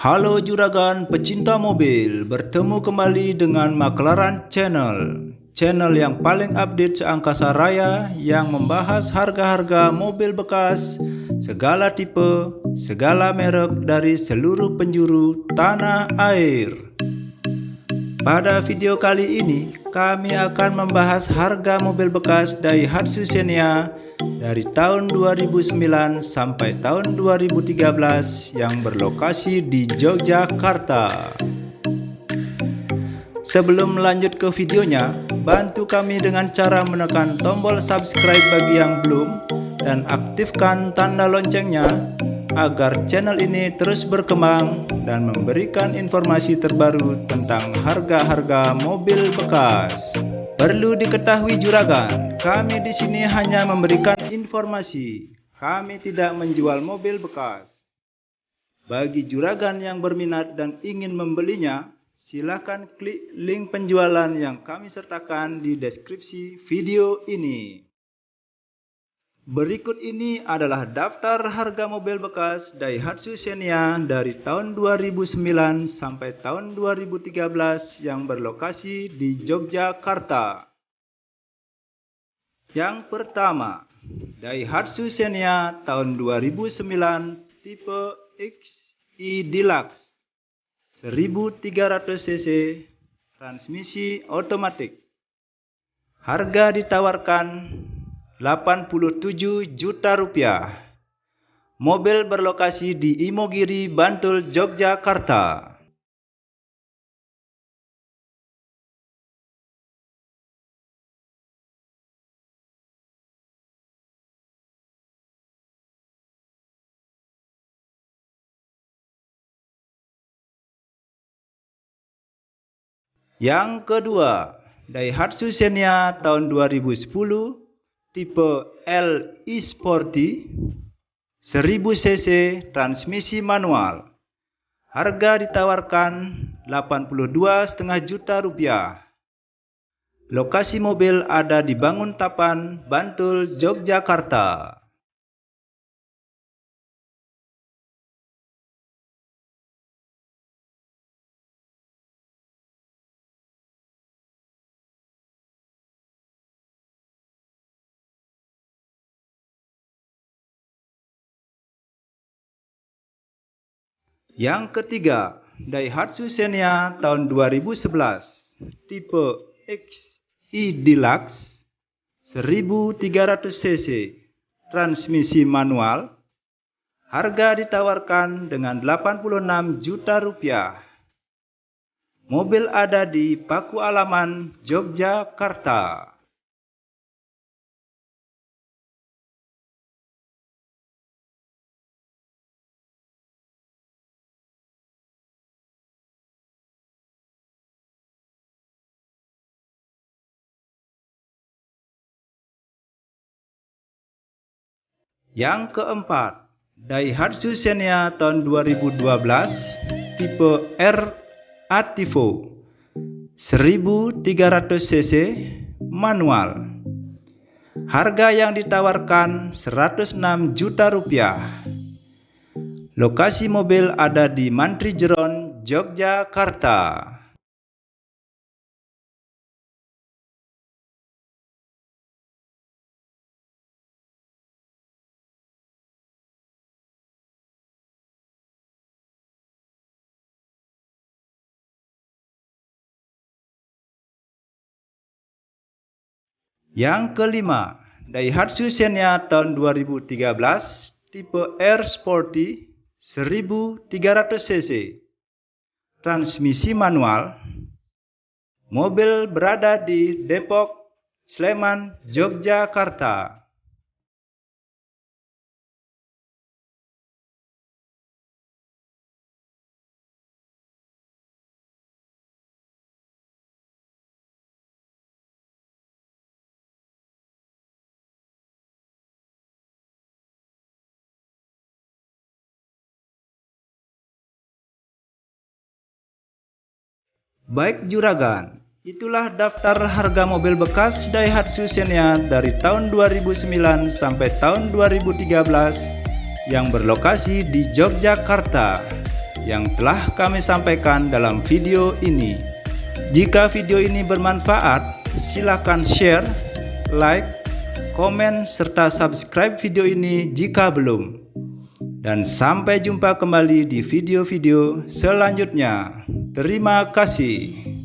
Halo juragan pecinta mobil, bertemu kembali dengan Maklaran Channel. Channel yang paling update seangkasa raya yang membahas harga-harga mobil bekas, segala tipe, segala merek dari seluruh penjuru tanah air. Pada video kali ini, kami akan membahas harga mobil bekas Daihatsu Xenia dari tahun 2009 sampai tahun 2013 yang berlokasi di Yogyakarta. Sebelum lanjut ke videonya, bantu kami dengan cara menekan tombol subscribe bagi yang belum dan aktifkan tanda loncengnya agar channel ini terus berkembang dan memberikan informasi terbaru tentang harga-harga mobil bekas. Perlu diketahui juragan, kami di sini hanya memberikan informasi. Kami tidak menjual mobil bekas. Bagi juragan yang berminat dan ingin membelinya, silakan klik link penjualan yang kami sertakan di deskripsi video ini. Berikut ini adalah daftar harga mobil bekas Daihatsu Xenia dari tahun 2009 sampai tahun 2013 yang berlokasi di Yogyakarta. Yang pertama, Daihatsu Xenia tahun 2009 tipe XI Deluxe 1300 cc transmisi otomatis. Harga ditawarkan 87 juta rupiah. Mobil berlokasi di Imogiri, Bantul, Yogyakarta. Yang kedua, Daihatsu Xenia tahun 2010 tipe L E-Sporty 1000 cc transmisi manual. Harga ditawarkan 82,5 juta rupiah. Lokasi mobil ada di Banguntapan, Bantul, Yogyakarta. Yang ketiga, Daihatsu Xenia tahun 2011 tipe XI Deluxe 1300 cc transmisi manual. Harga ditawarkan dengan 86 juta rupiah. Mobil ada di Paku Alaman, Yogyakarta. Yang keempat, Daihatsu Xenia tahun 2012 tipe R Ativo 1300 cc manual. Harga yang ditawarkan 106 juta rupiah. Lokasi mobil ada di Mantri Jeron, Yogyakarta. Yang kelima, Daihatsu Xenia tahun 2013 tipe R Sporty 1300 cc transmisi manual. Mobil berada di Depok, Sleman, Yogyakarta. Baik juragan, itulah daftar harga mobil bekas Daihatsu Xenia dari tahun 2009 sampai tahun 2013 yang berlokasi di Yogyakarta. yang telah kami sampaikan dalam video ini. Jika video ini bermanfaat, silakan share, like, komen, serta subscribe video ini jika belum. Dan sampai jumpa kembali di video-video selanjutnya. Terima kasih.